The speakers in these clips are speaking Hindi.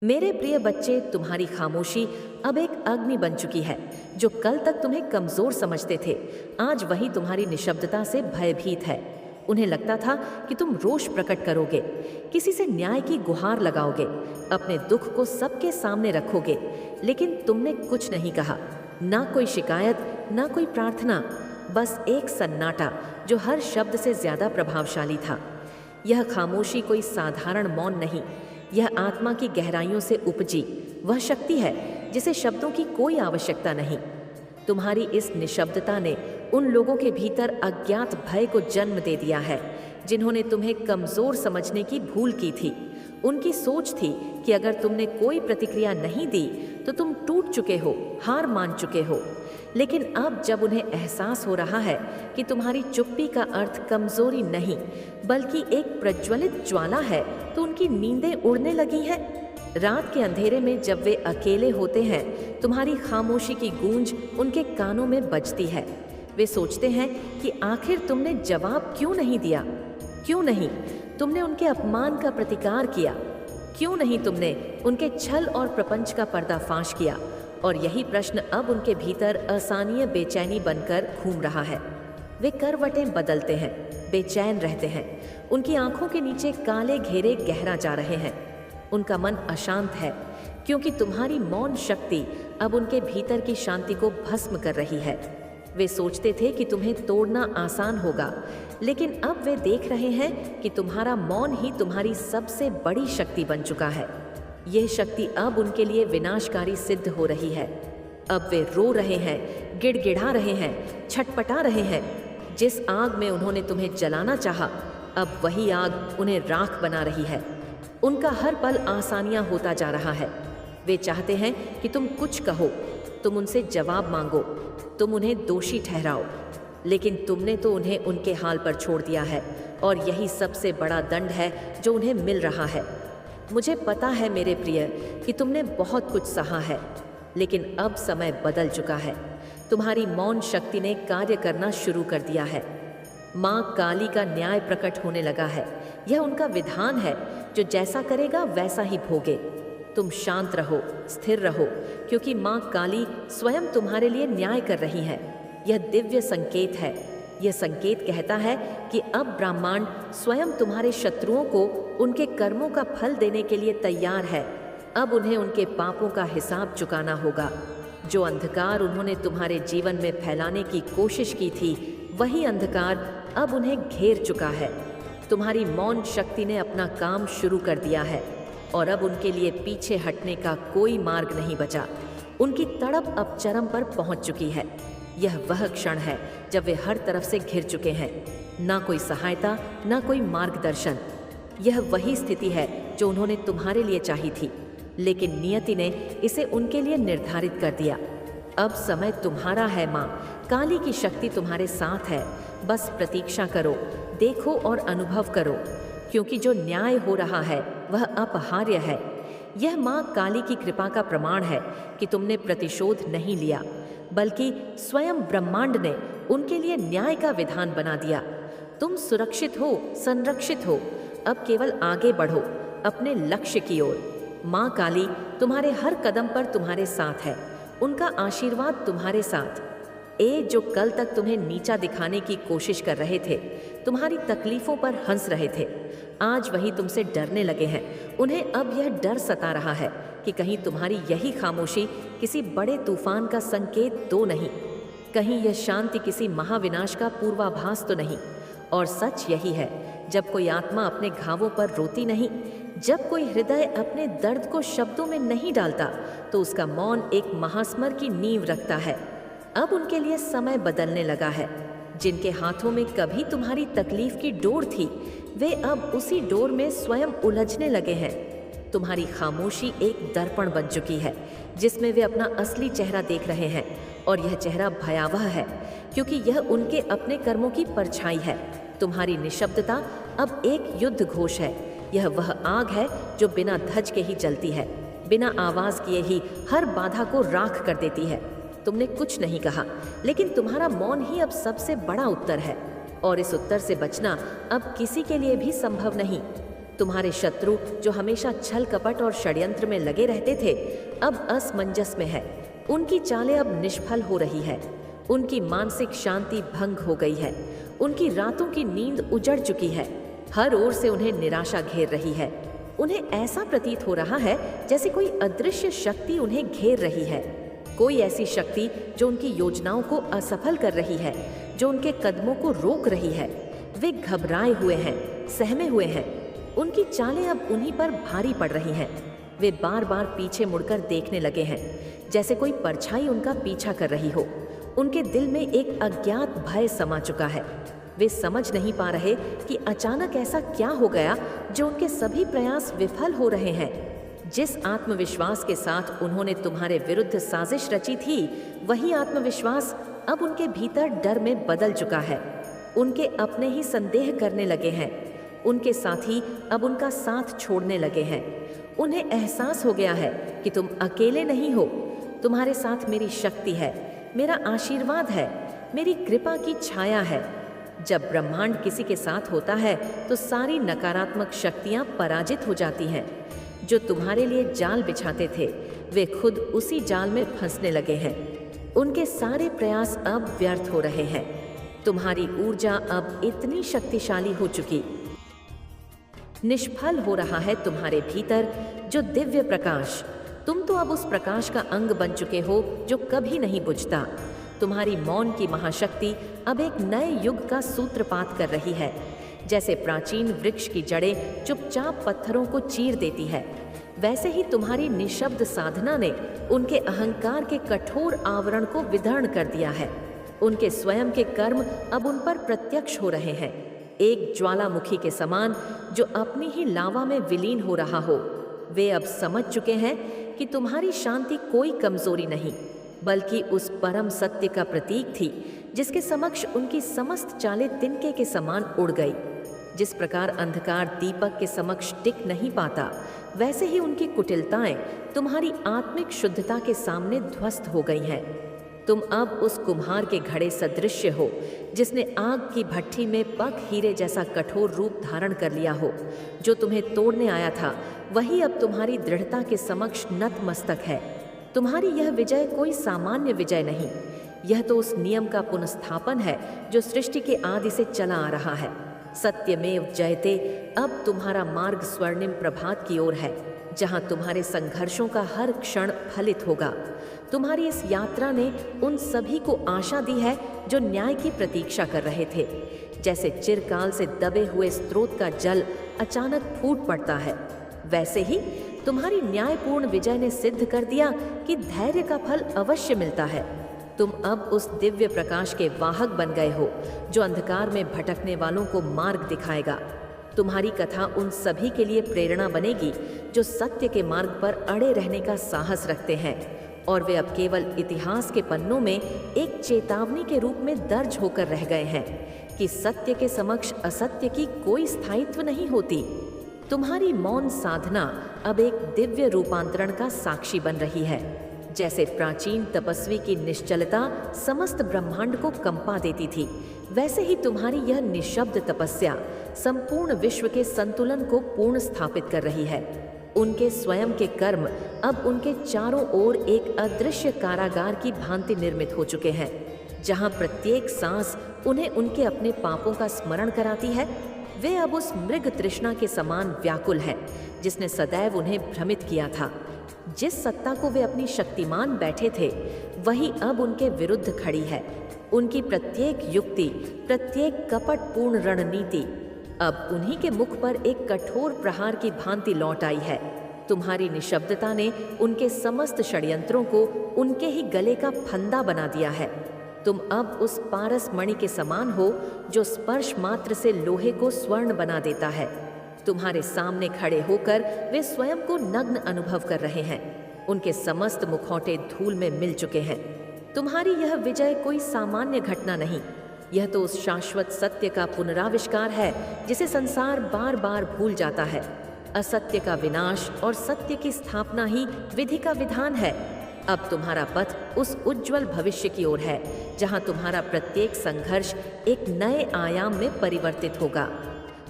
मेरे प्रिय बच्चे, तुम्हारी खामोशी अब एक अग्नि बन चुकी है। जो कल तक तुम्हें कमजोर समझते थे, आज वही तुम्हारी निशब्दता से भयभीत है। उन्हें लगता था कि तुम रोष प्रकट करोगे, किसी से न्याय की गुहार लगाओगे, अपने दुख को सबके सामने रखोगे, लेकिन तुमने कुछ नहीं कहा। ना कोई शिकायत, ना कोई प्रार्थना, बस एक सन्नाटा जो हर शब्द से ज्यादा प्रभावशाली था। यह खामोशी कोई साधारण मौन नहीं, यह आत्मा की गहराइयों से उपजी वह शक्ति है जिसे शब्दों की कोई आवश्यकता नहीं। तुम्हारी इस निशब्दता ने उन लोगों के भीतर अज्ञात भय को जन्म दे दिया है जिन्होंने तुम्हें कमजोर समझने की भूल की थी। उनकी सोच थी कि अगर तुमने कोई प्रतिक्रिया नहीं दी तो तुम टूट चुके हो, हार मान चुके हो। लेकिन अब जब उन्हें एहसास हो रहा है कि तुम्हारी चुप्पी का अर्थ कमजोरी नहीं बल्कि एक प्रज्वलित ज्वाला है, तो उनकी नींदें उड़ने लगी हैं। रात के अंधेरे में जब वे अकेले होते हैं, तुम्हारी खामोशी की गूंज उनके कानों में बजती है। वे सोचते हैं कि आखिर तुमने जवाब क्यों नहीं दिया, क्यों नहीं तुमने उनके अपमान का प्रतिकार किया, क्यों नहीं तुमने उनके छल और प्रपंच का पर्दाफाश किया। और यही प्रश्न अब उनके भीतर असानीय बेचैनी बनकर घूम रहा है। वे करवटें बदलते हैं, बेचैन रहते हैं, उनकी आंखों के नीचे काले घेरे गहरा जा रहे हैं। उनका मन अशांत है क्योंकि तुम्हारी मौन शक्ति अब उनके भीतर की शांति को भस्म कर रही है। वे सोचते थे कि तुम्हें तोड़ना आसान होगा, लेकिन अब वे देख रहे हैं कि तुम्हारा मौन ही तुम्हारी सबसे बड़ी शक्ति बन चुका है। यह शक्ति अब उनके लिए विनाशकारी सिद्ध हो रही है। अब वे रो रहे हैं, गिड़गिड़ा रहे हैं, छटपटा रहे हैं। जिस आग में उन्होंने तुम्हें जलाना चाहा, अब वही आग उन्हें राख बना रही है। उनका हर पल आसानियां होता जा रहा है। वे चाहते हैं कि तुम कुछ कहो, तुम उनसे जवाब मांगो, तुम उन्हें दोषी ठहराओ, लेकिन तुमने तो उन्हें उनके हाल पर छोड़ दिया है। और यही सबसे बड़ा दंड है जो उन्हें मिल रहा है। मुझे पता है मेरे प्रिय कि तुमने बहुत कुछ सहा है, लेकिन अब समय बदल चुका है। तुम्हारी मौन शक्ति ने कार्य करना शुरू कर दिया है। माँ काली का न्याय प्रकट होने लगा है। यह उनका विधान है, जो जैसा करेगा वैसा ही भोगे। तुम शांत रहो, स्थिर रहो, क्योंकि माँ काली स्वयं तुम्हारे लिए न्याय कर रही है। यह दिव्य संकेत है। यह संकेत कहता है कि अब ब्रह्मांड स्वयं तुम्हारे शत्रुओं को उनके कर्मों का फल देने के लिए तैयार है। अब उन्हें उनके पापों का हिसाब चुकाना होगा। जो अंधकार उन्होंने तुम्हारे जीवन में फैलाने की कोशिश की थी, वही अंधकार अब उन्हें घेर चुका है। तुम्हारी मौन शक्ति ने अपना काम शुरू कर दिया है और अब उनके लिए पीछे हटने का कोई मार्ग नहीं बचा। उनकी तड़प अब चरम पर पहुंच चुकी है। यह वह क्षण है जब वे हर तरफ से घिर चुके हैं। ना कोई सहायता, ना कोई मार्गदर्शन। यह वही स्थिति है जो उन्होंने तुम्हारे लिए चाही थी, लेकिन नियति ने इसे उनके लिए निर्धारित कर दिया। अब समय तुम्हारा है माँ। काली की शक्ति तुम्हारे साथ है। बस प्रतीक्षा करो, देखो और अनुभव करो, क्योंकि जो न्याय हो रहा है वह अपहार्य है। यह माँ काली की कृपा का प्रमाण है कि तुमने प्रतिशोध नहीं लिया, बल्कि स्वयं ब्रह्मांड ने उनके लिए न्याय का विधान बना दिया। तुम सुरक्षित हो, संरक्षित हो। अब केवल आगे बढ़ो अपने लक्ष्य की ओर। माँ काली तुम्हारे हर कदम पर तुम्हारे साथ है। उनका आशीर्वाद तुम्हारे साथ। जो कल तक तुम्हें नीचा दिखाने की कोशिश कर रहे थे, तुम्हारी तकलीफों पर हंस रहे थे, आज वही तुमसे डरने लगे हैं। उन्हें अब यह डर सता रहा है कि कहीं तुम्हारी यही खामोशी किसी बड़े तूफान का संकेत तो नहीं, कहीं यह शांति किसी महाविनाश का पूर्वाभास तो नहीं। और सच यही है, जब कोई आत्मा अपने घावों पर रोती नहीं, जब कोई हृदय अपने दर्द को शब्दों में नहीं डालता, तो उसका मौन एक महास्मर की नींव रखता है। अब उनके लिए समय बदलने लगा है। जिनके हाथों में कभी तुम्हारी तकलीफ की डोर थी, वे अब उसी डोर में स्वयं उलझने लगे हैं। तुम्हारी खामोशी एक दर्पण बन चुकी है, जिसमें वे अपना असली चेहरा देख रहे हैं। और यह चेहरा भयावह है, क्योंकि यह उनके अपने कर्मों की परछाई है। तुम्हारी निशब्दता अब एक युद्ध घोष है। यह वह आग है जो बिना धज के ही जलती है, बिना आवाज किए ही हर बाधा को राख कर देती है। तुमने कुछ नहीं कहा, लेकिन तुम्हारा मौन ही अब सबसे बड़ा उत्तर है। और इस उत्तर से बचना अब किसी के लिए भी संभव नहीं। तुम्हारे शत्रु जो हमेशा छल कपट और षड्यंत्र में लगे रहते थे, अब असमंजस में है। उनकी चालें अब निष्फल हो रही है। उनकी मानसिक शांति भंग हो गई है। उनकी रातों की नींद उजड़ चुकी है। हर ओर से उन्हें निराशा घेर रही है। उन्हें ऐसा प्रतीत हो रहा है जैसे कोई अदृश्य शक्ति उन्हें घेर रही है। कोई ऐसी शक्ति जो उनकी योजनाओं को असफल कर रही है, जो उनके कदमों को रोक रही है। वे घबराए हुए हैं, सहमे हुए हैं। उनकी चालें अब उन्हीं पर भारी पड़ रही हैं। वे बार बार पीछे मुड़कर देखने लगे हैं, जैसे कोई परछाई उनका पीछा कर रही हो। उनके दिल में एक अज्ञात भय समा चुका है। वे समझ नहीं पा रहे कि अचानक ऐसा क्या हो गया जो उनके सभी प्रयास विफल हो रहे हैं। जिस आत्मविश्वास के साथ उन्होंने तुम्हारे विरुद्ध साजिश रची थी, वही आत्मविश्वास अब उनके भीतर डर में बदल चुका है। उनके अपने ही संदेह करने लगे हैं। उनके साथी अब उनका साथ छोड़ने लगे हैं। उन्हें एहसास हो गया है कि तुम अकेले नहीं हो। तुम्हारे साथ मेरी शक्ति है, मेरा आशीर्वाद है, मेरी कृपा की छाया है। जब ब्रह्मांड किसी के साथ होता है तो सारी नकारात्मक शक्तियां पराजित हो जाती हैं। जो तुम्हारे लिए जाल बिछाते थे, वे खुद उसी जाल में फंसने लगे हैं। उनके सारे प्रयास अब व्यर्थ हो रहे हैं। तुम्हारी ऊर्जा अब इतनी शक्तिशाली हो चुकी, निष्फल हो रहा है तुम्हारे भीतर जो दिव्य प्रकाश। तुम तो अब उस प्रकाश का अंग बन चुके हो जो कभी नहीं बुझता। तुम्हारी मौन की महाशक्ति अब एक नए युग का सूत्रपात कर रही है। जैसे प्राचीन वृक्ष की जड़ें चुपचाप पत्थरों को चीर देती है, वैसे ही तुम्हारी निशब्द साधना ने उनके अहंकार के कठोर आवरण को विदर्ण कर दिया है। उनके स्वयं के कर्म अब उन पर प्रत्यक्ष हो रहे हैं, एक ज्वालामुखी के समान जो अपनी ही लावा में विलीन हो रहा हो। वे अब समझ चुके हैं कि तुम्हारी शांति कोई कमजोरी नहीं, बल्कि उस परम सत्य का प्रतीक थी जिसके समक्ष उनकी समस्त चालें तिनके के समान उड़ गई। जिस प्रकार अंधकार दीपक के समक्ष टिक नहीं पाता, वैसे ही उनकी कुटिलताएं तुम्हारी आत्मिक शुद्धता के सामने ध्वस्त हो गई हैं। तुम अब उस कुम्हार के घड़े सदृश्य हो जिसने आग की भट्ठी में पक हीरे जैसा कठोर रूप धारण कर लिया हो। जो तुम्हें तोड़ने आया था, वही अब तुम्हारी दृढ़ता के समक्ष नतमस्तक है। तुम्हारी यह विजय कोई सामान्य विजय नहीं, यह तो उस नियम का पुनस्थापन है जो सृष्टि के आदि से चला आ रहा है। सत्यमेव जयते। अब तुम्हारा मार्ग स्वर्णिम प्रभात की ओर है, जहां तुम्हारे संघर्षों का हर क्षण फलित होगा। तुम्हारी इस यात्रा ने उन सभी को आशा दी है जो न्याय की प्रतीक्षा कर रहे थे। जैसे चिरकाल से दबे हुए स्रोत का जल अचानक फूट पड़ता है, वैसे ही तुम्हारी न्यायपूर्ण विजय ने सिद्ध कर दिया कि धैर्य का फल अवश्य मिलता है। तुम अब उस दिव्य प्रकाश के वाहक बन गए हो जो अंधकार में भटकने वालों को मार्ग दिखाएगा। तुम्हारी कथा उन सभी के लिए प्रेरणा बनेगी जो सत्य के मार्ग पर अड़े रहने का साहस रखते हैं, और वे अब केवल इतिहास के पन्नों में एक चेतावनी के रूप में दर्ज होकर रह गए हैं कि सत्य के समक्ष असत्य की कोई स्थायित्व नहीं होती। तुम्हारी मौन साधना अब एक दिव्य रूपांतरण का साक्षी बन रही है। जैसे प्राचीन तपस्वी की निश्चलता समस्त ब्रह्मांड को कंपा देती थी, वैसे ही तुम्हारी यह निशब्द तपस्या संपूर्ण विश्व के संतुलन को पूर्ण स्थापित कर रही है। उनके स्वयं के कर्म अब उनके चारों ओर एक अदृश्य कारागार की भांति निर्मित हो चुके हैं, जहां प्रत्येक सांस उन्हें उनके अपने पापों का स्मरण कराती है। वे अब उस मृग तृष्णा के समान व्याकुल हैं जिसने सदैव उन्हें भ्रमित किया था। जिस सत्ता को वे अपनी शक्तिमान बैठे थे, वही अब उनके विरुद्ध खड़ी है। उनकी प्रत्येक युक्ति, प्रत्येक कपटपूर्ण रणनीति अब उन्हीं के मुख पर एक कठोर प्रहार की भांति लौट आई है। तुम्हारी निशब्दता ने उनके समस्त षड्यंत्रों को उनके ही गले का फंदा बना दिया है। तुम अब उस पारस मणि के समान हो जो स्पर्श मात्र से लोहे को स्वर्ण बना देता है। तुम्हारे सामने खड़े होकर वे स्वयं को नग्न अनुभव कर रहे हैं। उनके समस्त मुखौटे धूल में मिल चुके हैं। तुम्हारी यह विजय कोई सामान्य घटना नहीं, यह तो उस शाश्वत सत्य का पुनराविष्कार है जिसे संसार बार बार भूल जाता है। असत्य का विनाश और सत्य की स्थापना ही विधि का विधान है। अब तुम्हारा पथ उस उज्जवल भविष्य की ओर है जहां तुम्हारा प्रत्येक संघर्ष एक नए आयाम में परिवर्तित होगा।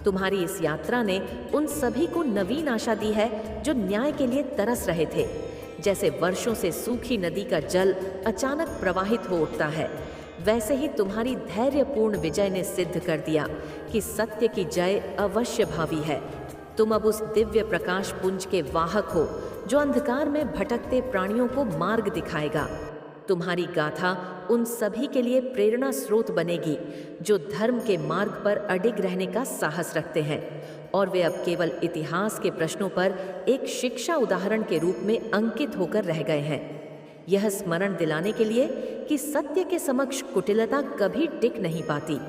तुम्हारी इस यात्रा ने उन सभी को नवीन आशा दी है जो न्याय के लिए तरस रहे थे। जैसे वर्षों से सूखी नदी का जल अचानक प्रवाहित हो उठता है, वैसे ही तुम्हारी धैर्यपूर्ण विजय ने सिद्ध कर दिया कि सत्य की जय अवश्य भावी है। तुम अब उस दिव्य प्रकाश पुंज के वाहक हो जो अंधकार में भटकते प्राणियों को मार्ग दिखाएगा। तुम्हारी गाथा उन सभी के लिए प्रेरणा स्रोत बनेगी जो धर्म के मार्ग पर अडिग रहने का साहस रखते हैं, और वे अब केवल इतिहास के प्रश्नों पर एक शिक्षा उदाहरण के रूप में अंकित होकर रह गए हैं। यह स्मरण दिलाने के लिए कि सत्य के समक्ष कुटिलता कभी टिक नहीं पाती।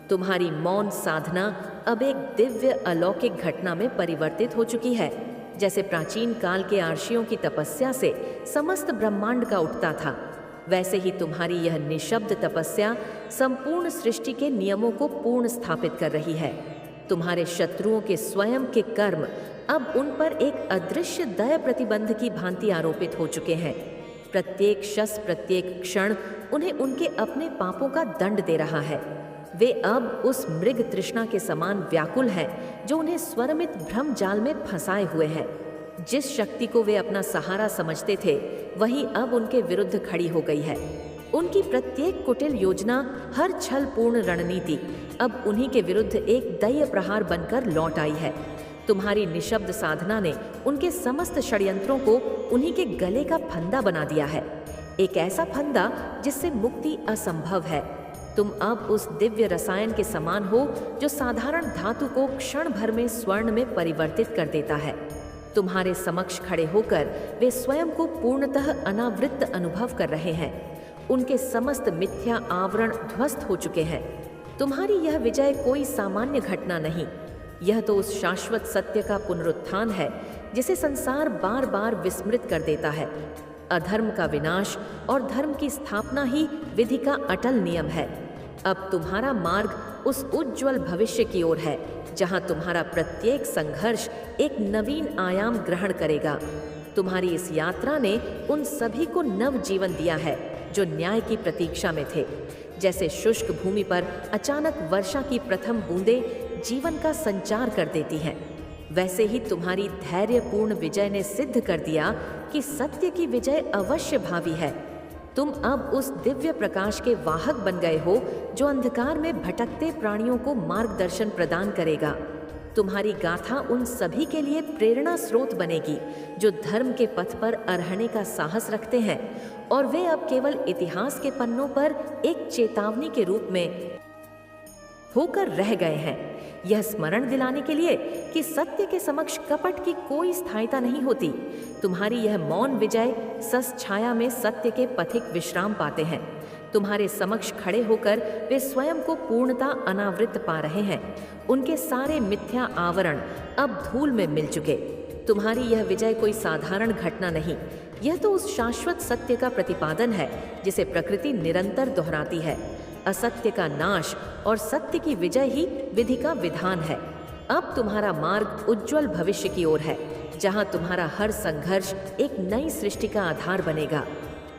तुम्हारी मौन साधना अब एक दिव्य अलौकिक घटना में परिवर्तित हो चुकी है। जैसे प्राचीन काल के आर्षियों की तपस्या से समस्त ब्रह्मांड का उठता था, वैसे ही तुम्हारी यह निशब्द तपस्या संपूर्ण सृष्टि के नियमों को पूर्ण स्थापित कर रही है। तुम्हारे शत्रुओं के स्वयं के कर्म अब उन पर एक अदृश्य दया प्रतिबंध की भांति आरोपित हो चुके हैं। प्रत्येक शस प्रत्येक क्षण उन्हें उनके अपने पापों का दंड दे रहा है। वे अब उस मृग तृष्णा के समान व्याकुल हैं जो उन्हें स्वरमित भ्रम जाल में फंसाए हुए है। जिस शक्ति को वे अपना सहारा समझते थे, वही अब उनके विरुद्ध खड़ी हो गई है। उनकी प्रत्येक कुटिल योजना, हर छलपूर्ण रणनीति अब उन्हीं के विरुद्ध एक दैय प्रहार बनकर लौट आई है। तुम्हारी निशब्द साधना ने उनके समस्त षड्यंत्रों को उन्हीं के गले का फंदा बना दिया है, एक ऐसा फंदा जिससे मुक्ति असंभव है। तुम अब उस दिव्य रसायन के समान हो जो साधारण धातु को क्षण भर में स्वर्ण में परिवर्तित कर देता है। तुम्हारे समक्ष खड़े होकर वे स्वयं को पूर्णतः अनावृत अनुभव कर रहे हैं। उनके समस्त मिथ्या आवरण ध्वस्त हो चुके हैं। तुम्हारी यह विजय कोई सामान्य घटना नहीं, यह तो उस शाश्वत सत्य का पुनरुत्थान है जिसे संसार बार बार विस्मृत कर देता है। अधर्म का विनाश और धर्म की स्थापना ही विधि का अटल नियम है। अब तुम्हारा मार्ग उस उज्ज्वल भविष्य की ओर है जहां तुम्हारा प्रत्येक संघर्ष एक नवीन आयाम ग्रहण करेगा। तुम्हारी इस यात्रा ने उन सभी को नव जीवन दिया है जो न्याय की प्रतीक्षा में थे। जैसे शुष्क भूमि पर अचानक वर्षा की प्रथम बूंदें जीवन का संचार कर देती हैं, वैसे ही तुम्हारी धैर्यपूर्ण विजय ने सिद्ध कर दिया कि सत्य की विजय अवश्य भावी है। तुम अब उस दिव्य प्रकाश के वाहक बन गए हो जो अंधकार में भटकते प्राणियों को मार्गदर्शन प्रदान करेगा। तुम्हारी गाथा उन सभी के लिए प्रेरणा स्रोत बनेगी जो धर्म के पथ पर अरहने का साहस रखते हैं, और वे अब केवल इतिहास के पन्नों पर एक चेतावनी के रूप में होकर रह गए हैं। यह स्मरण दिलाने के लिए कि सत्य के समक्ष कपट की कोई स्थायिता नहीं होती। तुम्हारी यह मौन विजय सस छाया में सत्य के पथिक विश्राम पाते हैं। तुम्हारे समक्ष खड़े होकर वे स्वयं को पूर्णता अनावृत पा रहे हैं। उनके सारे मिथ्या आवरण अब धूल में मिल चुके। तुम्हारी यह विजय कोई साधारण घटना नहीं, यह तो उस शाश्वत सत्य का प्रतिपादन है जिसे प्रकृति निरंतर दोहराती है। असत्य का नाश और सत्य की विजय ही विधि का विधान है। अब तुम्हारा मार्ग उज्जवल भविष्य की ओर है जहां तुम्हारा हर संघर्ष एक नई सृष्टि का आधार बनेगा।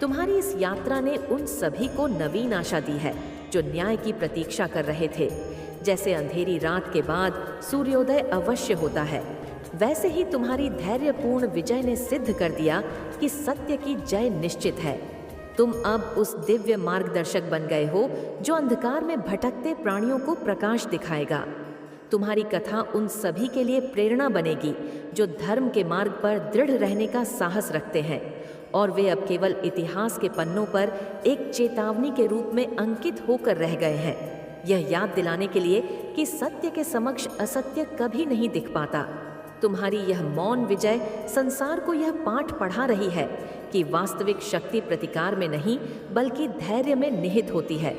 तुम्हारी इस यात्रा ने उन सभी को नवीन आशा दी है जो न्याय की प्रतीक्षा कर रहे थे। जैसे अंधेरी रात के बाद सूर्योदय अवश्य होता है, वैसे ही तुम्हारी धैर्यपूर्ण विजय ने सिद्ध कर दिया कि सत्य की जय निश्चित है। तुम अब उस दिव्य मार्गदर्शक बन गए हो जो अंधकार में भटकते प्राणियों को प्रकाश दिखाएगा। तुम्हारी कथा उन सभी के लिए प्रेरणा बनेगी जो धर्म के मार्ग पर दृढ़ रहने का साहस रखते हैं, और वे अब केवल इतिहास के पन्नों पर एक चेतावनी के रूप में अंकित होकर रह गए हैं। यह याद दिलाने के लिए कि सत्य के समक्ष असत्य कभी नहीं दिख पाता। तुम्हारी यह मौन विजय संसार को यह पाठ पढ़ा रही है कि वास्तविक शक्ति प्रतिकार में नहीं बल्कि धैर्य में निहित होती है।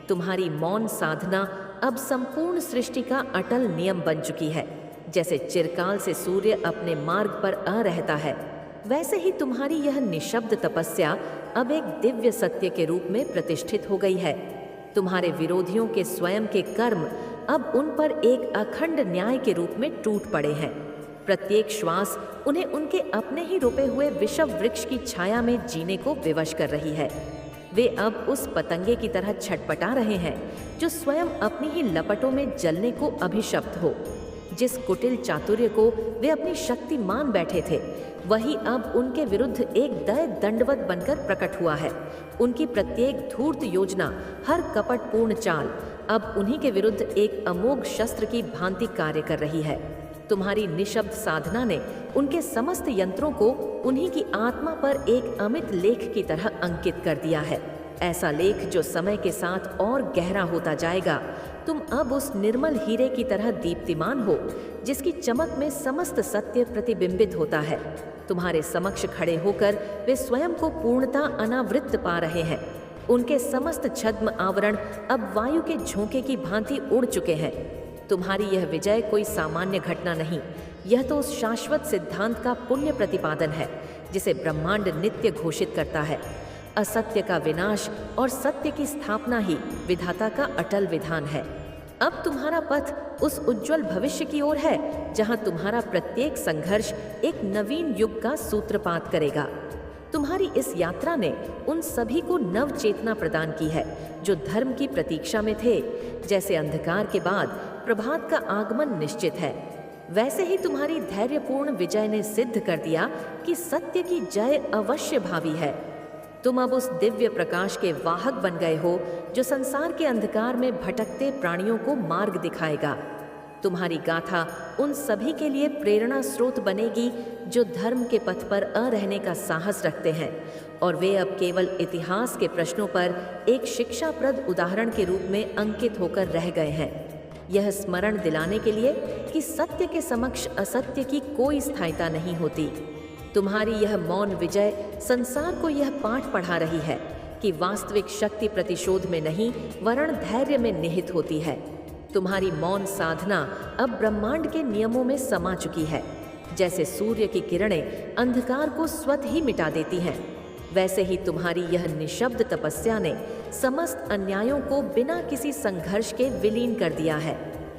तुम्हारी मौन साधना अब संपूर्ण सृष्टि का अटल नियम बन चुकी है। जैसे चिरकाल से सूर्य अपने मार्ग पर आ रहता है, वैसे ही तुम्हारी यह निशब्द तपस्या अब एक दिव्य सत्य के रूप में प्रतिष्ठित हो गई है। तुम्हारे विरोधियों के स्वयं के कर्म अब उन पर एक अखंड न्याय के रूप में टूट पड़े हैं। प्रत्येक श्वास उन्हें उनके अपने ही रोपे हुए विषव वृक्ष की छाया में जीने को विवश कर रही है। वे अब उस पतंगे की तरह छटपटा रहे हैं जो स्वयं अपनी ही लपटों में जलने को अभिशप्त हो। जिस कुटिल चातुर्य को वे अपनी शक्ति मान बैठे थे, वही अब उनके विरुद्ध एक दय दंडवत बनकर प्रकट हुआ है। उनकी प्रत्येक धूर्त योजना, हर कपटपूर्ण चाल अब उन्हीं के विरुद्ध एक अमोघ शस्त्र की भांति कार्य कर रही है। तुम्हारी निशब्द साधना ने उनके समस्त यंत्रों को उन्हीं की आत्मा पर एक अमित लेख की तरह अंकित कर दिया है। ऐसा लेख जो समय के साथ और गहरा होता जाएगा। तुम अब उस निर्मल हीरे की तरह दीप्तिमान हो, जिसकी चमक में समस्त सत्य प्रतिबिंबित होता है। तुम्हारे समक्ष खड़े होकर वे स्वयं को पूर्णता अनावृत पा रहे हैं। उनके समस्त छद्म आवरण अब वायु के झोंके की भांति उड़ चुके हैं। तुम्हारी यह विजय कोई सामान्य घटना नहीं, यह तो उस शाश्वत सिद्धांत का पुण्य प्रतिपादन है जिसे ब्रह्मांड नित्य घोषित करता है। असत्य का विनाश और सत्य की स्थापना ही विधाता का अटल विधान है। अब तुम्हारा पथ उस उज्जवल भविष्य की ओर है जहां तुम्हारा प्रत्येक संघर्ष एक नवीन युग का सूत्रपात करेगा। तुम्हारी इस यात्रा ने उन सभी को नव चेतना प्रदान की है जो धर्म की प्रतीक्षा में थे। जैसे अंधकार के बाद प्रभात का आगमन निश्चित है, वैसे ही तुम्हारी धैर्यपूर्ण विजय ने सिद्ध कर दिया कि सत्य की जय अवश्य भावी है। तुम अब उस दिव्य प्रकाश के वाहक बन गए हो जो संसार के अंधकार में भटकते प्राणियों को मार्ग दिखाएगा। तुम्हारी गाथा उन सभी के लिए प्रेरणा स्रोत बनेगी जो धर्म के पथ पर रहने का साहस रखते हैं और वे अब केवल इतिहास के प्रश्नों पर एक शिक्षाप्रद उदाहरण के रूप में अंकित होकर रह गए हैं। यह स्मरण दिलाने के लिए कि सत्य के समक्ष असत्य की कोई स्थायिता नहीं होती। तुम्हारी यह मौन विजय संसार को यह पाठ पढ़ा रही है कि वास्तविक शक्ति प्रतिशोध में नहीं वरन धैर्य में निहित होती है। तुम्हारी मौन साधना अब ब्रह्मांड के नियमों में समा चुकी है। जैसे सूर्य की किरणें अंधकार को स्वतः ही मिटा देती हैं, वैसे ही तुम्हारी यह निशब्द तपस्या ने समस्त अन्यायों को बिना किसी संघर्ष के विलीन कर दिया है।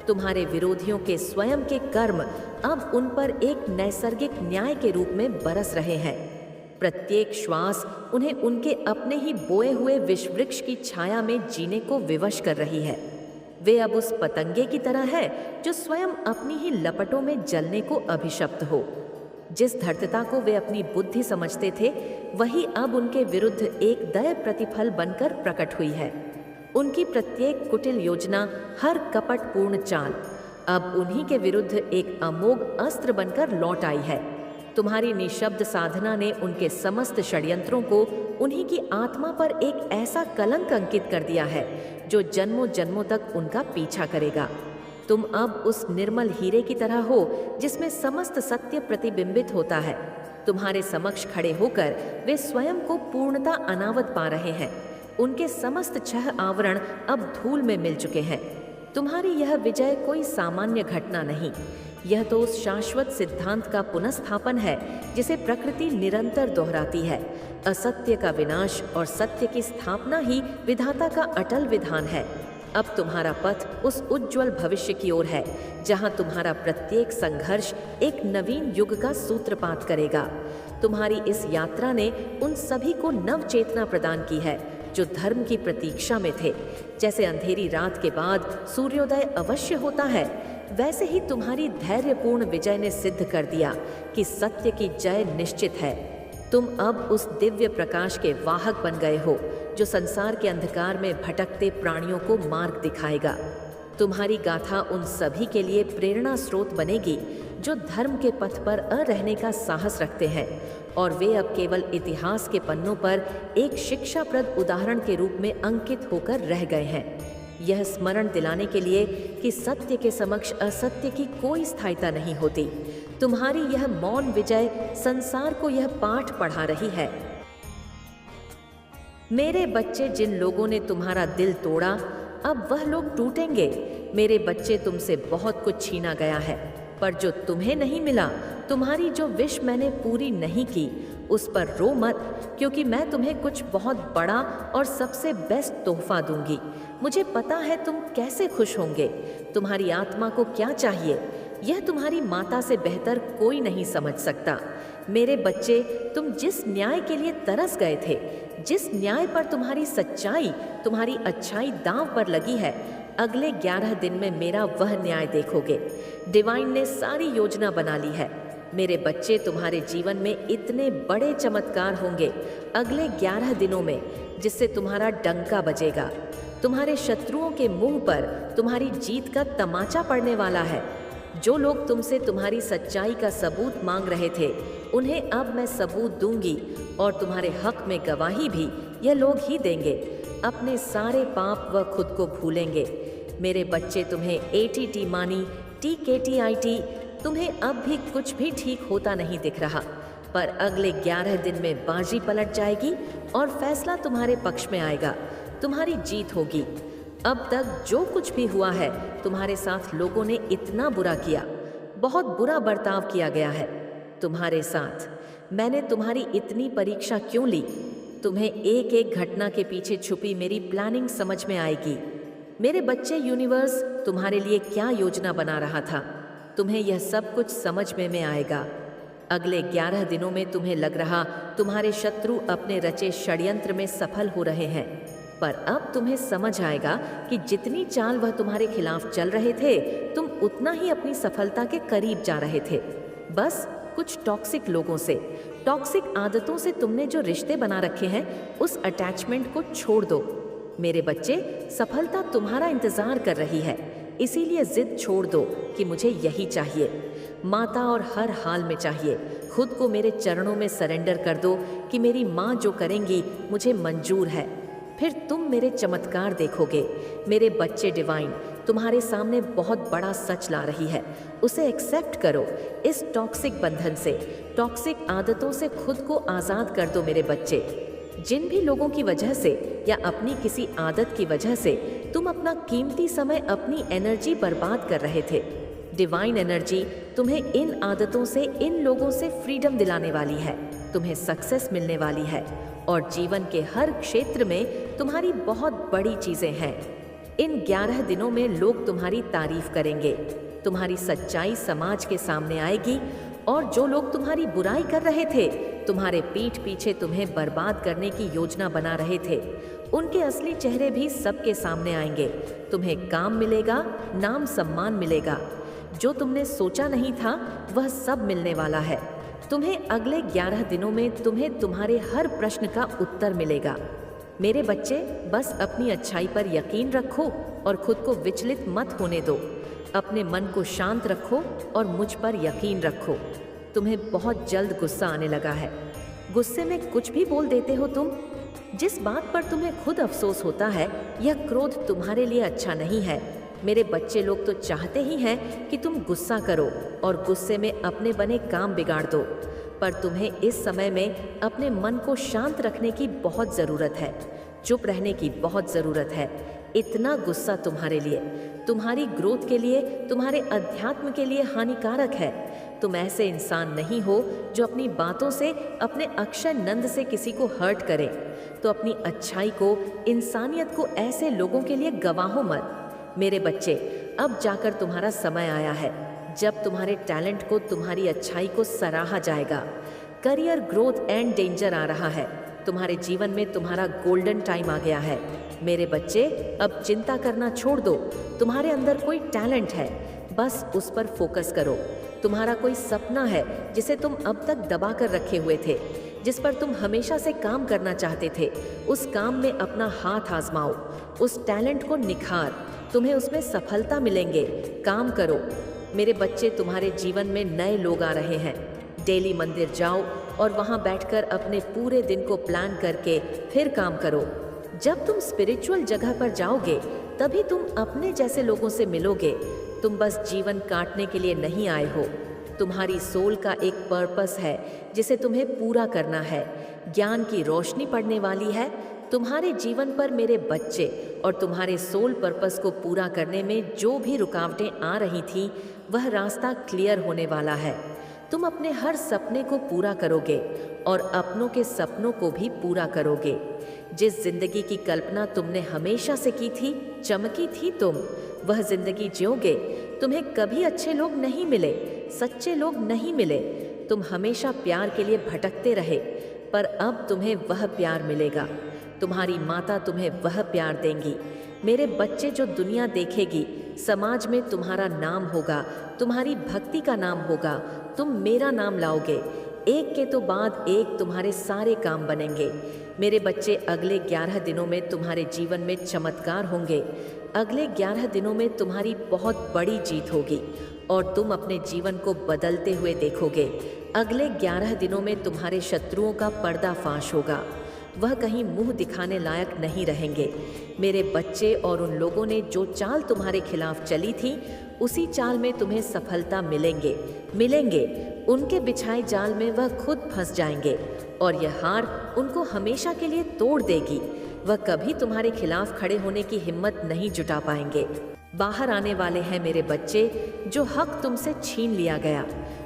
तुम्हारे विरोधियों के स्वयं के कर्म अब उन पर एक नैसर्गिक न्याय के रूप में बरस रहे हैं। प्रत्येक श्वास उन्हें उनके अपने ही बोए हुए विषवृक्ष की छाया में जीने को विवश कर रही है। वे अब उस पतंगे की तरह है जो स्वयं अपनी ही लपटों में जलने को अभिशप्त हो। जिस धर्तता को वे अपनी बुद्धि समझते थे, वही अब उनके विरुद्ध एक दय प्रतिफल बनकर प्रकट हुई है। उनकी प्रत्येक कुटिल योजना, हर कपटपूर्ण चाल अब उन्हीं के विरुद्ध एक अमोघ अस्त्र बनकर लौट आई है। तुम्हारी निशब्द साधना ने उनके समस्त षड्यंत्रों को उन्हीं की आत्मा पर एक ऐसा कलंक अंकित कर दिया है जो जन्मों जन्मों तक उनका पीछा करेगा। तुम अब उस निर्मल हीरे की तरह हो जिसमें समस्त सत्य प्रतिबिंबित होता है। तुम्हारे समक्ष खड़े होकर वे स्वयं को पूर्णता अनावत पा रहे हैं। उनके समस्त छह आवरण अब धूल में मिल चुके हैं। तुम्हारी यह विजय कोई सामान्य घटना नहीं, यह तो उस शाश्वत सिद्धांत का पुनःस्थापन है जिसे प्रकृति निरंतर दोहराती है। असत्य का विनाश और सत्य की स्थापना ही विधाता का अटल विधान है। अब तुम्हारा पथ उस उज्जवल भविष्य की ओर है जहां तुम्हारा प्रत्येक संघर्ष एक नवीन युग का सूत्रपात करेगा। तुम्हारी इस यात्रा ने उन सभी को नव चेतना प्रदान की है जो धर्म की प्रतीक्षा में थे। जैसे अंधेरी रात के बाद सूर्योदय अवश्य होता है, वैसे ही तुम्हारी धैर्यपूर्ण विजय ने सिद्ध कर दिया कि सत्य की जय निश्चित है। तुम अब उस दिव्य प्रकाश के वाहक बन गए हो जो संसार के अंधकार में भटकते प्राणियों को मार्ग दिखाएगा। तुम्हारी गाथा उन सभी के लिए प्रेरणा स्रोत बनेगी जो धर्म के पथ पर रहने का साहस रखते हैं और वे अब केवल इतिहास के पन्नों पर एक शिक्षाप्रद उदाहरण के रूप में अंकित होकर रह गए हैं। यह स्मरण दिलाने के लिए कि सत्य के समक्ष असत्य की कोई स्थायिता नहीं होती। तुम्हारी यह मौन विजय संसार को यह पाठ पढ़ा रही है। मेरे बच्चे, जिन लोगों ने तुम्हारा दिल तोड़ा अब वह लोग टूटेंगे। मेरे बच्चे, तुमसे बहुत कुछ छीना गया है, पर जो तुम्हें नहीं मिला, तुम्हारी जो विश मैंने पूरी नहीं की, उस पर रो मत, क्योंकि मैं तुम्हें कुछ बहुत बड़ा और सबसे बेस्ट तोहफा दूंगी। मुझे पता है तुम कैसे खुश होंगे। तुम्हारी आत्मा को क्या चाहिए, यह तुम्हारी माता से बेहतर कोई नहीं समझ सकता। मेरे बच्चे, तुम जिस न्याय के लिए तरस गए थे, जिस न्याय पर तुम्हारी सच्चाई, तुम्हारी अच्छाई दांव पर लगी है, अगले 11 दिन में मेरा वह न्याय देखोगे। डिवाइन ने सारी योजना बना ली है। मेरे बच्चे, तुम्हारे जीवन में इतने बड़े चमत्कार होंगे अगले 11 दिनों में, जिससे तुम्हारा डंका बजेगा। तुम्हारे शत्रुओं के मुंह पर तुम्हारी जीत का तमाचा पड़ने वाला है। जो लोग तुमसे तुम्हारी सच्चाई का सबूत मांग रहे थे, उन्हें अब मैं सबूत दूंगी, और तुम्हारे हक में गवाही भी यह लोग ही देंगे। अपने सारे पाप व खुद को भूलेंगे। मेरे बच्चे, तुम्हें ATT मानी TKTIT, तुम्हें अब भी कुछ भी ठीक होता नहीं दिख रहा, पर अगले 11 दिन में बाजी पलट जाएगी और फैसला तुम्हारे पक्ष में आएगा। तुम्हारी जीत होगी। अब तक जो कुछ भी हुआ है, तुम्हारे साथ लोगों ने इतना बुरा किया, बहुत बुरा बर्ताव किया गया है तुम्हारे साथ। मैंने तुम्हारी इतनी परीक्षा क्यों ली? तुम्हें एक एक घटना के पीछे छुपी मेरी प्लानिंग समझ में आएगी। मेरे बच्चे, यूनिवर्स तुम्हारे लिए क्या योजना बना रहा था, तुम्हें यह सब कुछ समझ में आएगा। अगले 11 दिनों में तुम्हें लग रहा तुम्हारे शत्रु अपने रचे षड्यंत्र में सफल हो रहे हैं, पर अब तुम्हें समझ आएगा कि जितनी चाल वह तुम्हारे खिलाफ चल रहे थे, तुम उतना ही अपनी सफलता के करीब जा रहे थे। बस कुछ टॉक्सिक लोगों से, टॉक्सिक आदतों से तुमने जो रिश्ते बना रखे हैं, उस अटैचमेंट को छोड़ दो। मेरे बच्चे, सफलता तुम्हारा इंतजार कर रही है, इसीलिए जिद छोड़ दो कि मुझे यही चाहिए, माता, और हर हाल में चाहिए। खुद को मेरे चरणों में सरेंडर कर दो कि मेरी माँ जो करेंगी मुझे मंजूर है। फिर तुम मेरे चमत्कार देखोगे। मेरे बच्चे, डिवाइन तुम्हारे सामने बहुत बड़ा सच ला रही है, उसे एक्सेप्ट करो। इस टॉक्सिक बंधन से, टॉक्सिक आदतों से खुद को आज़ाद कर दो। मेरे बच्चे, जिन भी लोगों की वजह से या अपनी किसी आदत की वजह से तुम अपना कीमती समय, अपनी एनर्जी बर्बाद कर रहे थे, डिवाइन एनर्जी तुम्हें इन आदतों से, इन लोगों से फ्रीडम दिलाने वाली है। तुम्हें सक्सेस मिलने वाली है और जीवन के हर क्षेत्र में तुम्हारी बहुत बड़ी चीजें हैं। इन 11 दिनों में लोग तुम्हारी तारीफ करेंगे, तुम्हारी सच्चाई समाज के सामने आएगी, और जो लोग तुम्हारी बुराई कर रहे थे, तुम्हारे पीठ पीछे तुम्हें बर्बाद करने की योजना बना रहे थे, उनके असली चेहरे भी सबके सामने आएंगे। तुम्हें काम मिलेगा, नाम सम्मान मिलेगा। जो तुमने सोचा नहीं था, वह सब मिलने वाला है। तुम्हें अगले 11 दिनों में तुम्हें तुम्हारे हर प्रश्न का उत्तर मिलेगा। मेरे बच्चे, बस अपनी अच्छाई पर यकीन रखो और खुद को विचलित मत होने दो। अपने मन को शांत रखो और मुझ पर यकीन रखो। तुम्हें बहुत जल्द गुस्सा आने लगा है। गुस्से में कुछ भी बोल देते हो तुम। जिस बात पर तुम्हें खुद अफसोस होता है, यह क्रोध तुम्हारे लिए अच्छा नहीं है। मेरे बच्चे लोग तो चाहते ही हैं कि तुम गुस्सा करो और गुस्से में अपने बने काम बिगाड़ दो, पर तुम्हें इस समय में अपने मन को शांत रखने की बहुत ज़रूरत है, चुप रहने की बहुत ज़रूरत है। इतना गुस्सा तुम्हारे लिए, तुम्हारी ग्रोथ के लिए, तुम्हारे अध्यात्म के लिए हानिकारक है। तुम ऐसे इंसान नहीं हो जो अपनी बातों से, अपने अक्षय नंद से किसी को हर्ट करे। तो अपनी अच्छाई को, इंसानियत को ऐसे लोगों के लिए गवाहो मत। मेरे बच्चे, अब जाकर तुम्हारा समय आया है जब तुम्हारे टैलेंट को, तुम्हारी अच्छाई को सराहा जाएगा। करियर ग्रोथ एंड डेंजर आ रहा है। तुम्हारे जीवन में तुम्हारा गोल्डन टाइम आ गया है। मेरे बच्चे, अब चिंता करना छोड़ दो। तुम्हारे अंदर कोई टैलेंट है, बस उस पर फोकस करो। तुम्हारा कोई सपना है जिसे तुम अब तक दबा कर रखे हुए थे, जिस पर तुम हमेशा से काम करना चाहते थे। उस काम में अपना हाथ आजमाओ, उस टैलेंट को निखार, तुम्हें उसमें सफलता मिलेंगे। काम करो। मेरे बच्चे, तुम्हारे जीवन में नए लोग आ रहे हैं। डेली मंदिर जाओ और वहाँ बैठकर अपने पूरे दिन को प्लान करके फिर काम करो। जब तुम स्पिरिचुअल जगह पर जाओगे, तभी तुम अपने जैसे लोगों से मिलोगे। तुम बस जीवन काटने के लिए नहीं आए हो। तुम्हारी सोल का एक पर्पस है जिसे तुम्हें पूरा करना है। ज्ञान की रोशनी पड़ने वाली है तुम्हारे जीवन पर मेरे बच्चे, और तुम्हारे सोल पर्पस को पूरा करने में जो भी रुकावटें आ रही थीं, वह रास्ता क्लियर होने वाला है। तुम अपने हर सपने को पूरा करोगे और अपनों के सपनों को भी पूरा करोगे। जिस जिंदगी की कल्पना तुमने हमेशा से की थी, चमकी थी तुम, वह जिंदगी जियोगे। तुम्हें कभी अच्छे लोग नहीं मिले, सच्चे लोग नहीं मिले। तुम हमेशा प्यार के लिए भटकते रहे, पर अब तुम्हें वह प्यार मिलेगा। तुम्हारी माता तुम्हें वह प्यार देंगी। मेरे बच्चे, जो दुनिया देखेगी, समाज में तुम्हारा नाम होगा, तुम्हारी भक्ति का नाम होगा, तुम मेरा नाम लाओगे। एक के तो बाद एक तुम्हारे सारे काम बनेंगे। मेरे बच्चे, अगले 11 दिनों में तुम्हारे जीवन में चमत्कार होंगे। अगले 11 दिनों में तुम्हारी बहुत बड़ी जीत होगी और तुम अपने जीवन को बदलते हुए देखोगे। अगले 11 दिनों में तुम्हारे शत्रुओं का पर्दाफाश होगा, वह कहीं मुंह दिखाने लायक नहीं रहेंगे। मेरे बच्चे, और उन लोगों ने जो चाल तुम्हारे खिलाफ चली थी, उसी चाल में तुम्हें सफलता मिलेंगे। उनके बिछाए जाल में वह खुद फंस जाएंगे और यह हार उनको हमेशा के लिए तोड़ देगी। वह कभी तुम्हारे खिलाफ खड़े होने की हिम्मत नहीं जुटा पाएंगे। बाहर आने वाले हैं मेरे बच्चे, जो हक तुमसे छीन लिया गया,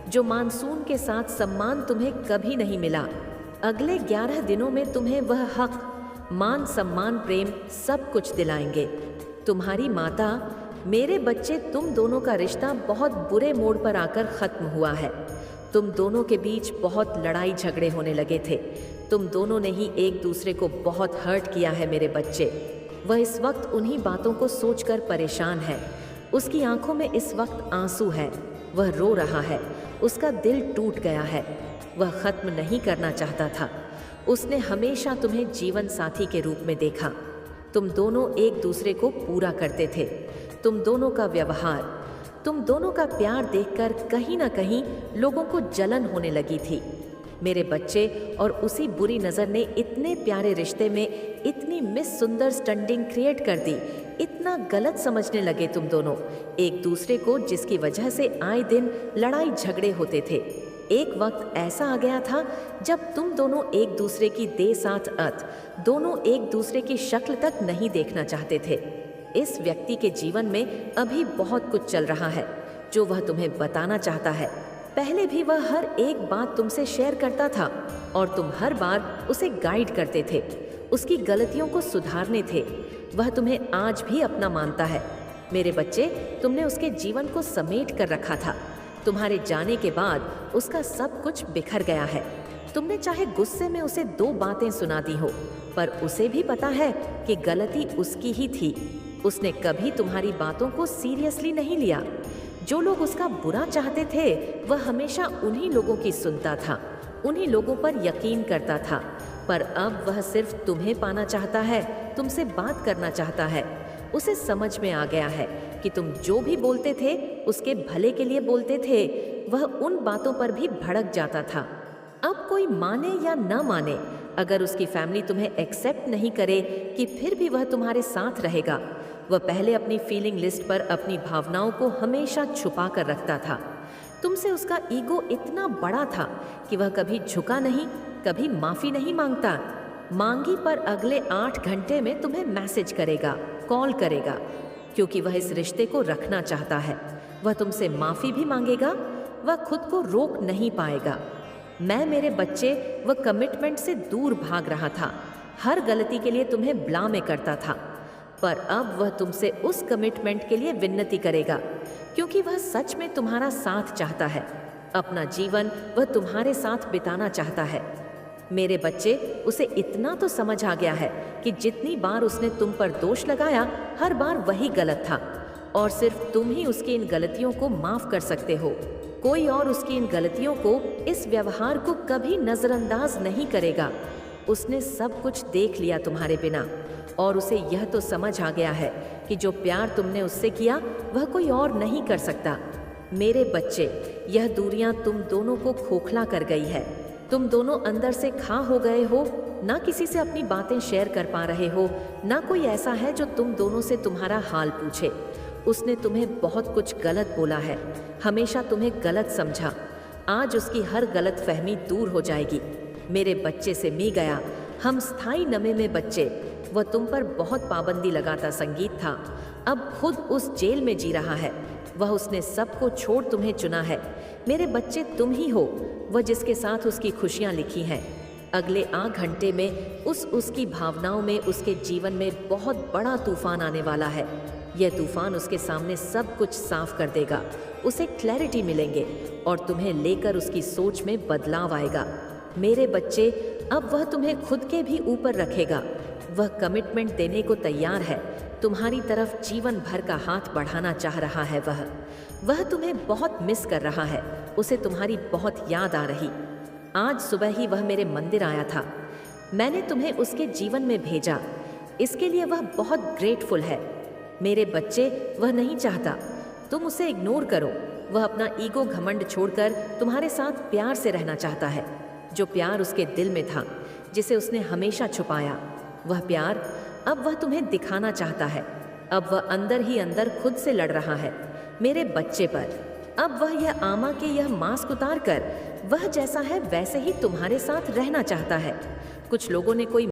जो मानसून के साथ सम्मान तुम्हें कभी नहीं मिला। अगले 11 दिनों में तुम्हें वह हक, मान, सम्मान, प्रेम सब कुछ दिलाएंगे। तुम्हारी माता, मेरे बच्चे, तुम दोनों का रिश्ता बहुत बुरे मोड़ पर आकर खत्म हुआ है। तुम दोनों के बीच बहुत लड़ाई झगड़े होने लगे थे। तुम दोनों ने ही एक दूसरे को बहुत हर्ट किया है मेरे बच्चे। वह इस वक्त उन्हीं बातों को सोचकर परेशान है। उसकी आंखों में इस वक्त आंसू है, वह रो रहा है, उसका दिल टूट गया है। वह खत्म नहीं करना चाहता था। उसने हमेशा तुम्हें जीवन साथी के रूप में देखा। तुम दोनों एक दूसरे को पूरा करते थे। तुम दोनों का व्यवहार, तुम दोनों का प्यार देखकर कहीं ना कहीं लोगों को जलन होने लगी थी मेरे बच्चे। और उसी बुरी नज़र ने इतने प्यारे रिश्ते में इतनी मिसअंडरस्टैंडिंग क्रिएट कर दी। इतना गलत समझने लगे तुम दोनों एक दूसरे को, जिसकी वजह से आए दिन लड़ाई झगड़े होते थे। एक वक्त ऐसा आ गया था जब तुम दोनों एक दूसरे की दे साथ दोनों एक दूसरे की शक्ल तक नहीं देखना चाहते थे। इस व्यक्ति के जीवन में अभी बहुत कुछ चल रहा है जो वह तुम्हें बताना चाहता है। पहले भी वह हर एक बात तुमसे शेयर करता था और तुम हर बार उसे गाइड करते थे, उसकी गलतियों को सुधारने थे। वह तुम्हें आज भी अपना मानता है मेरे बच्चे। तुमने उसके जीवन को समेट कर रखा था। तुम्हारे जाने के बाद उसका सब कुछ बिखर गया है। तुमने चाहे गुस्से में उसे 2 बातें सुना दी हो, पर उसे भी पता है कि गलती उसकी ही थी। उसने कभी तुम्हारी बातों को सीरियसली नहीं लिया। जो लोग उसका बुरा चाहते थे, वह हमेशा उन्हीं लोगों की सुनता था, उन्हीं लोगों पर यकीन करता था। पर अब वह सिर्फ तुम्हें पाना चाहता है, तुमसे बात करना चाहता है। उसे समझ में आ गया है कि तुम जो भी बोलते थे उसके भले के लिए बोलते थे। वह उन बातों पर भी भड़क जाता था। अब कोई माने या न माने, अगर उसकी फैमिली तुम्हें एक्सेप्ट नहीं करे कि फिर भी वह तुम्हारे साथ रहेगा। वह पहले अपनी फीलिंग लिस्ट पर अपनी भावनाओं को हमेशा छुपा कर रखता था। तुमसे उसका ईगो इतना बड़ा था कि वह कभी झुका नहीं, कभी माफ़ी नहीं मांगता। मांगी पर अगले 8 घंटे में तुम्हें मैसेज करेगा, कॉल करेगा, क्योंकि वह इस रिश्ते को रखना चाहता है। वह तुमसे माफ़ी भी मांगेगा, वह खुद को रोक नहीं पाएगा। मैं मेरे बच्चे, वह कमिटमेंट से दूर भाग रहा था। हर गलती के लिए तुम्हें ब्लामे करता था, पर अब वह तुमसे उस कमिटमेंट के लिए विनती करेगा, क्योंकि वह सच में तुम्हारा साथ चाहता है। अपना जीवन वह तुम्हारे साथ बिताना चाहता है मेरे बच्चे। उसे इतना तो समझ आ गया है कि जितनी बार उसने तुम पर दोष लगाया, हर बार वही गलत था और सिर्फ तुम ही उसकी इन गलतियों को माफ़ कर सकते हो। कोई और उसकी इन गलतियों को, इस व्यवहार को कभी नज़रअंदाज नहीं करेगा। उसने सब कुछ देख लिया तुम्हारे बिना और उसे यह तो समझ आ गया है कि जो प्यार तुमने उससे किया वह कोई और नहीं कर सकता। मेरे बच्चे, यह दूरियां तुम दोनों को खोखला कर गई है। तुम दोनों अंदर से खा हो गए हो, ना किसी से अपनी बातें शेयर कर पा रहे हो, ना कोई ऐसा है जो तुम दोनों से तुम्हारा हाल पूछे। उसने तुम्हें बहुत कुछ गलत बोला है, हमेशा तुम्हें गलत समझा। आज उसकी हर गलत फहमी दूर हो जाएगी। मेरे बच्चे से मी गया, हम स्थायी नमे में बच्चे। वह तुम पर बहुत पाबंदी लगाता संगीत था, अब खुद उस जेल में जी रहा है। वह उसने सबको छोड़ तुम्हें चुना है। मेरे बच्चे, तुम ही हो वह जिसके साथ उसकी खुशियाँ लिखी हैं। अगले 8 घंटे में उसकी भावनाओं में, उसके जीवन में बहुत बड़ा तूफान आने वाला है। यह तूफान उसके सामने सब कुछ साफ कर देगा। उसे क्लैरिटी मिलेंगे और तुम्हें लेकर उसकी सोच में बदलाव आएगा। मेरे बच्चे, अब वह तुम्हें खुद के भी ऊपर रखेगा। वह कमिटमेंट देने को तैयार है, तुम्हारी तरफ जीवन भर का हाथ बढ़ाना चाह रहा है। वह तुम्हें बहुत मिस कर रहा है, उसे तुम्हारी बहुत याद आ रही। आज सुबह ही वह मेरे मंदिर आया था, मैंने तुम्हें उसके जीवन में भेजा, इसके लिए वह बहुत ग्रेटफुल है। मेरे बच्चे, वह नहीं चाहता तुम उसे इग्नोर करो। वह अपना ईगो घमंड छोड़कर तुम्हारे साथ प्यार से रहना चाहता है, जो प्यार उसके दिल में था, जिसे उसने हमेशा छुपाया। वह प्यार अब वह तुम्हें दिखाना चाहता है। अब वह अंदर ही अंदर खुद से लड़ रहा है मेरे बच्चे पर। अब वह यह आमा के यह मास्क उतार कर वह जैसा है वैसे ही तुम्हारे साथ रहना चाहता है। कुछ लोगों ने कोई